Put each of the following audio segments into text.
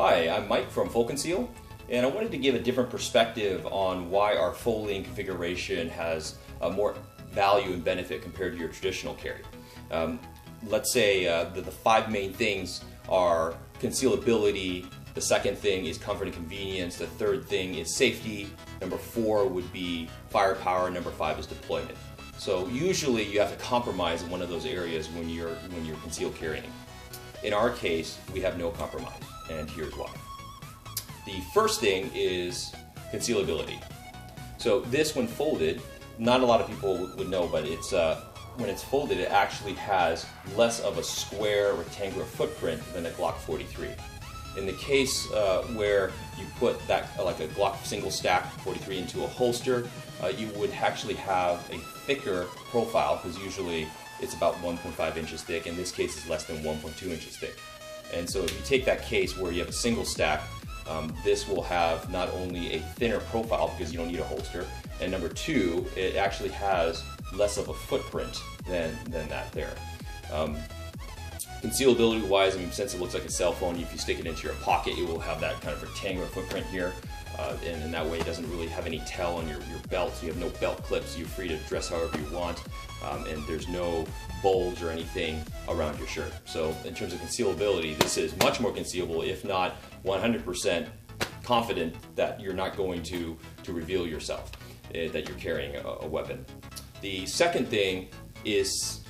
Hi, I'm Mike from Conceal, and I wanted to give a different perspective on why our folding configuration has more value and benefit compared to your traditional carry. Let's say the five main things are concealability, the second thing is comfort and convenience, the third thing is safety, number 4 would be firepower, number 5 is deployment. So usually you have to compromise in one of those areas when you're concealed carrying. In our case, we have no compromise, and here's why. The first thing is concealability. So this, when folded, not a lot of people would know, but it's when it's folded, it actually has less of a square rectangular footprint than a Glock 43. In the case where you put that, like a Glock single stack 43 into a holster, you would actually have a thicker profile, because usually it's about 1.5 inches thick. In this case, it's less than 1.2 inches thick. And so if you take that case where you have a single stack, this will have not only a thinner profile because you don't need a holster, and number 2, it actually has less of a footprint than that there. Concealability wise, I mean, since it looks like a cell phone, if you stick it into your pocket, it will have that kind of rectangular footprint here. And in that way, it doesn't really have any tell on your belt. So you have no belt clips. You're free to dress however you want, and there's no bulge or anything around your shirt. So in terms of concealability, this is much more concealable, if not 100% confident that you're not going to reveal yourself, that you're carrying a weapon. The second thing is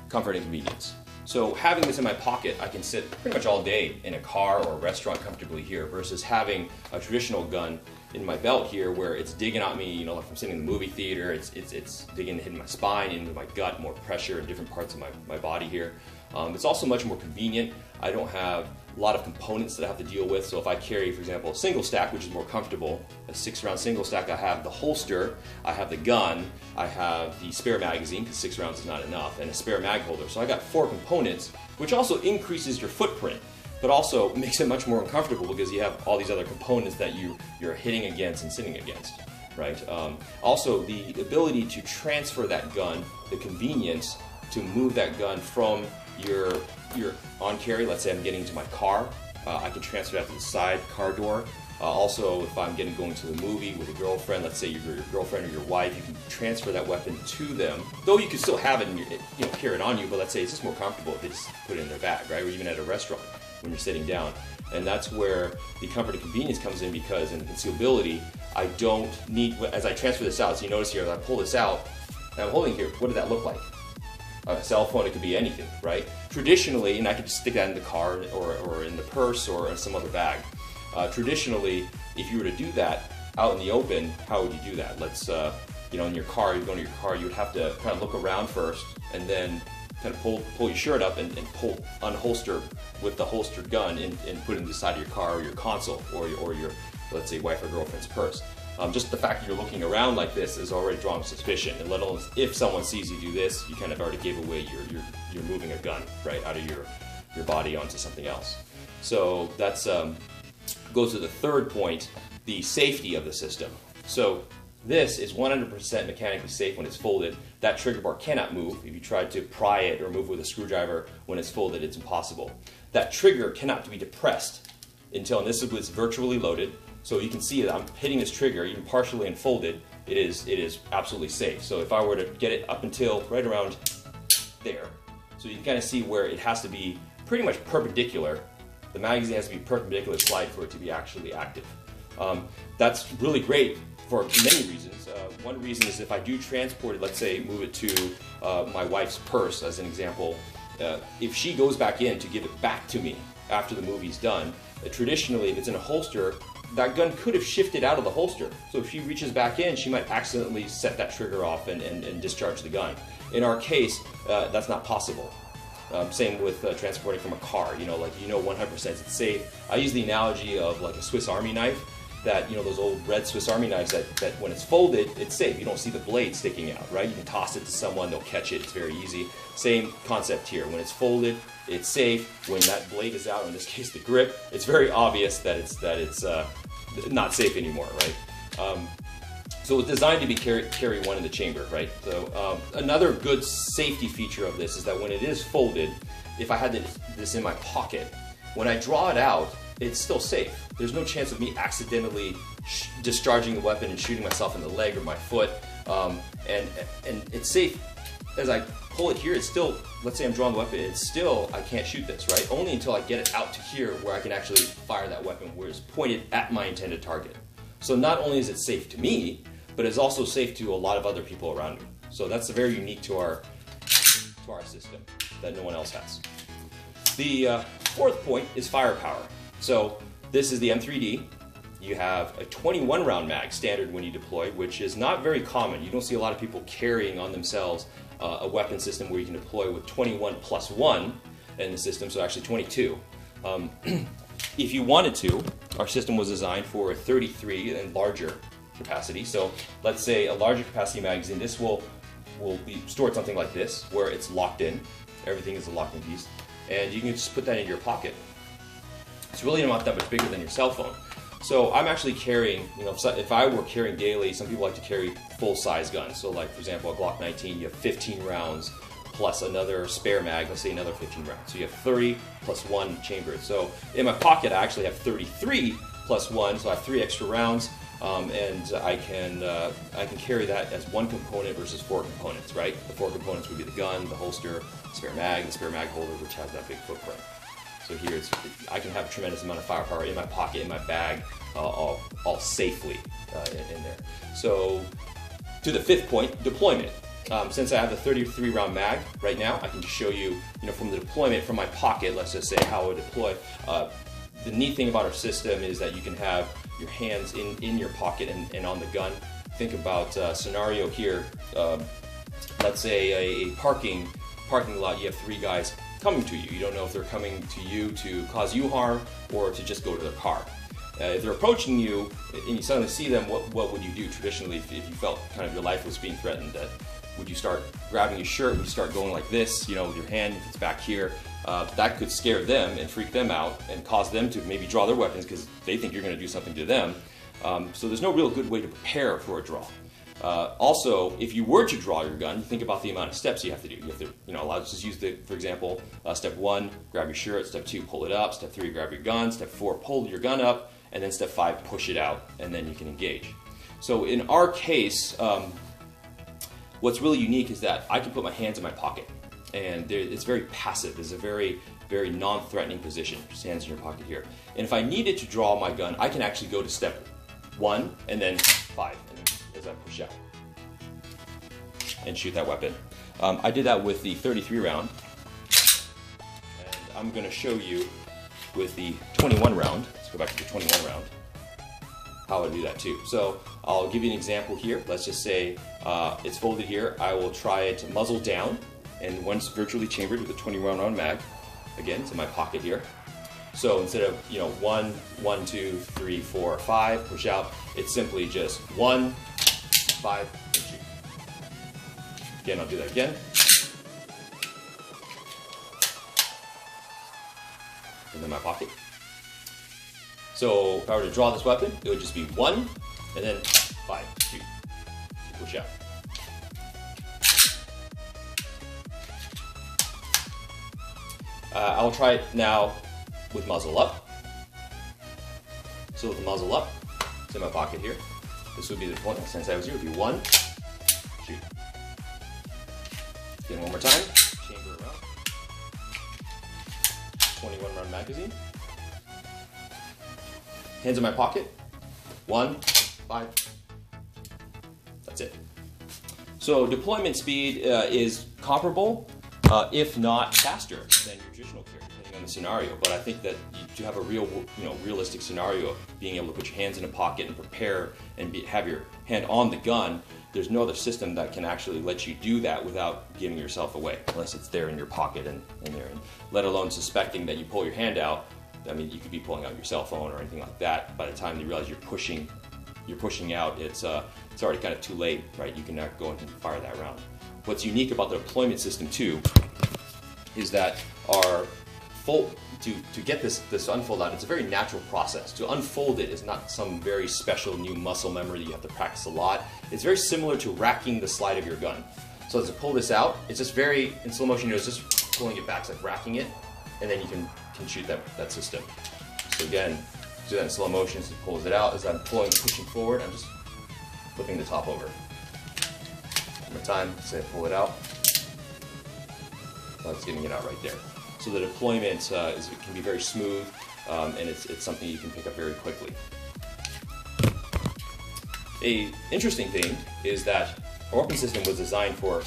comfort and convenience. So having this in my pocket, I can sit pretty much all day in a car or a restaurant comfortably here, versus having a traditional gun in my belt here where it's digging at me, you know, like I'm sitting in the movie theater, it's digging into my spine, into my gut, more pressure in different parts of my body here. It's also much more convenient. I don't have a lot of components that I have to deal with. So if I carry, for example, a single stack, which is more comfortable, a 6-round single stack, I have the holster, I have the gun, I have the spare magazine, because 6 rounds is not enough, and a spare mag holder. So I got 4 components, which also increases your footprint, but also makes it much more uncomfortable because you have all these other components that you're hitting against and sitting against, right? Also, the ability to transfer that gun, the convenience to move that gun from your on carry. Let's say I'm getting to my car, I can transfer that to the side car door. Also, if I'm going to the movie with a girlfriend, let's say your girlfriend or your wife, you can transfer that weapon to them. Though you can still have it and carry it on you, but let's say it's just more comfortable if they just put it in their bag, right? Or even at a restaurant when you're sitting down. And that's where the comfort and convenience comes in, because in the concealability, I don't need, as I transfer this out, so you notice here, as I pull this out, and I'm holding here, what did that look like? A cell phone, it could be anything, right? Traditionally, and I could just stick that in the car or in the purse or in some other bag. Traditionally, if you were to do that out in the open, how would you do that? Let's, in your car, you're going to your car, you would have to kind of look around first, and then kind of pull your shirt up and unholster with the holstered gun and put it in the side of your car or your console or your, let's say, wife or girlfriend's purse. Just the fact that you're looking around like this is already drawing suspicion, and let alone if someone sees you do this, you kind of already gave away you're moving a gun right out of your body onto something else. So that's goes to the third point, the safety of the system. So this is 100% mechanically safe when it's folded. That trigger bar cannot move. If you try to pry it or move with a screwdriver when it's folded, it's impossible. That trigger cannot be depressed until, and this is virtually loaded. So you can see that I'm hitting this trigger, even partially unfolded, it is absolutely safe. So if I were to get it up until right around there, so you can kind of see where it has to be pretty much perpendicular. The magazine has to be perpendicular slide for it to be actually active. That's really great for many reasons. One reason is if I do transport it, let's say move it to my wife's purse as an example, if she goes back in to give it back to me after the movie's done, traditionally if it's in a holster, that gun could have shifted out of the holster. So if she reaches back in, she might accidentally set that trigger off and discharge the gun. In our case, that's not possible. Same with transporting from a car. 100% it's safe. I use the analogy of like a Swiss Army knife, that, those old red Swiss Army knives that when it's folded, it's safe. You don't see the blade sticking out, right? You can toss it to someone, they'll catch it, it's very easy. Same concept here. When it's folded, it's safe. When that blade is out, in this case the grip, it's very obvious that it's not safe anymore, right? So it's designed to be carry one in the chamber, right? So another good safety feature of this is that when it is folded, if I had this in my pocket, when I draw it out, it's still safe. There's no chance of me accidentally discharging the weapon and shooting myself in the leg or my foot. And it's safe. As I pull it here, it's still, let's say I'm drawing the weapon, it's still, I can't shoot this, right? Only until I get it out to here where I can actually fire that weapon where it's pointed at my intended target. So not only is it safe to me, but it's also safe to a lot of other people around me. So that's very unique to our system that no one else has. The fourth point is firepower. So this is the M3D. You have a 21 round mag standard when you deploy, which is not very common. You don't see a lot of people carrying on themselves a weapon system where you can deploy with 21 plus 1 in the system, so actually 22. If you wanted to, our system was designed for a 33 and larger capacity. So let's say a larger capacity magazine, this will be stored something like this, where it's locked in. Everything is a locked in piece. And you can just put that into your pocket. It's really not that much bigger than your cell phone. So I'm actually carrying, if I were carrying daily, some people like to carry full-size guns. So like, for example, a Glock 19, you have 15 rounds plus another spare mag, let's say another 15 rounds. So you have 30 plus 1 chambered. So in my pocket, I actually have 33 plus 1, so I have 3 extra rounds. And I can carry that as 1 component versus 4 components, right? The 4 components would be the gun, the holster, the spare mag holder, which has that big footprint. So here, I can have a tremendous amount of firepower in my pocket, in my bag, all safely in there. So to the fifth point, deployment. Since I have the 33 round mag right now, I can just show you, from the deployment from my pocket, let's just say how I would deploy. The neat thing about our system is that you can have your hands in your pocket and on the gun. Think about a scenario here. Let's say a parking lot, you have 3 guys coming to you. You don't know if they're coming to you to cause you harm or to just go to their car. If they're approaching you and you suddenly see them, what would you do traditionally if you felt kind of your life was being threatened? Would you start grabbing your shirt and you start going like this, with your hand if it's back here? That could scare them and freak them out and cause them to maybe draw their weapons because they think you're going to do something to them. So there's no real good way to prepare for a draw. Also, if you were to draw your gun, think about the amount of steps you have to do. You have to, let's just use for example, step 1, grab your shirt. Step 2, pull it up. Step 3, grab your gun. Step 4, pull your gun up. And then step 5, push it out, and then you can engage. So in our case, what's really unique is that I can put my hands in my pocket, and it's very passive. It's a very, very non-threatening position. Just hands in your pocket here. And if I needed to draw my gun, I can actually go to step 1 and then 5, and then as I push out and shoot that weapon. I did that with the 33 round, and I'm going to show you with the 21 round. Let's go back to the 21 round. How I do that too. So I'll give you an example here. Let's just say it's folded here. I will try it muzzle down, and once virtually chambered with a 21 round mag. Again, it's in my pocket here. So instead of 1, 1, 2, 3, 4, 5, push out, it's simply just 1, 5, and shoot. Again, I'll do that again. And then my pocket. So if I were to draw this weapon, it would just be 1, and then 5, shoot, push out. I'll try it now with muzzle up. So with the muzzle up, it's in my pocket here. This would be the one, since I was here, it would be 1, shoot. Again, one more time, chamber around. 21 round magazine. Hands in my pocket. 1, 5. That's it. So deployment speed is comparable, if not faster than your traditional carry, depending on the scenario. But I think that to have a realistic scenario of being able to put your hands in a pocket and prepare and have your hand on the gun, there's no other system that can actually let you do that without giving yourself away, unless it's there in your pocket and there. And let alone suspecting that you pull your hand out. I mean, you could be pulling out your cell phone or anything like that. By the time you realize you're pushing out, it's already kind of too late, right? You cannot go and fire that round. What's unique about the deployment system too is that to get this unfold out, it's a very natural process. To unfold it is not some very special new muscle memory that you have to practice a lot. It's very similar to racking the slide of your gun. So as I pull this out, it's just very, in slow motion, it's just pulling it back, it's like racking it, and then you can shoot that system. So again, do that in slow motion so it pulls it out. As I'm pushing forward, I'm just flipping the top over. One more time, say I pull it out. That's getting it out right there. So the deployment can be very smooth, and it's something you can pick up very quickly. An interesting thing is that our weapon system was designed for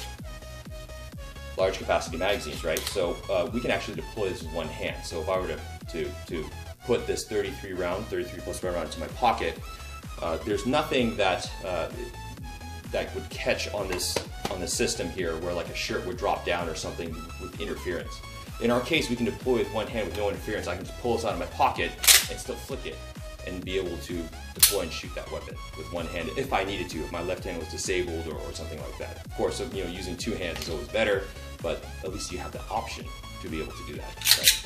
large capacity magazines, right? So we can actually deploy this with one hand. So if I were to put this 33 plus round into my pocket, there's nothing that would catch on this system here where like a shirt would drop down or something with interference. In our case, we can deploy with one hand with no interference. I can just pull this out of my pocket and still flick it and be able to deploy and shoot that weapon with one hand if I needed to, if my left hand was disabled or something like that. Of course, using two hands is always better, but at least you have the option to be able to do that, right?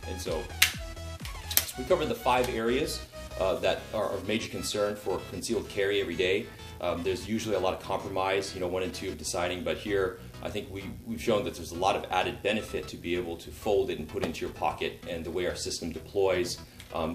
And so we covered the 5 areas that are of major concern for concealed carry every day. There's usually a lot of compromise, 1 and 2 of deciding, but here I think we've shown that there's a lot of added benefit to be able to fold it and put it into your pocket, and the way our system deploys,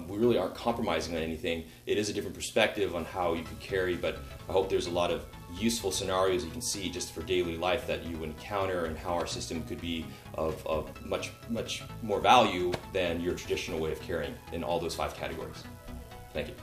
we really aren't compromising on anything. It is a different perspective on how you can carry, but I hope there's a lot of useful scenarios you can see just for daily life that you encounter, and how our system could be of much more value than your traditional way of carrying in all those 5 categories. Thank you.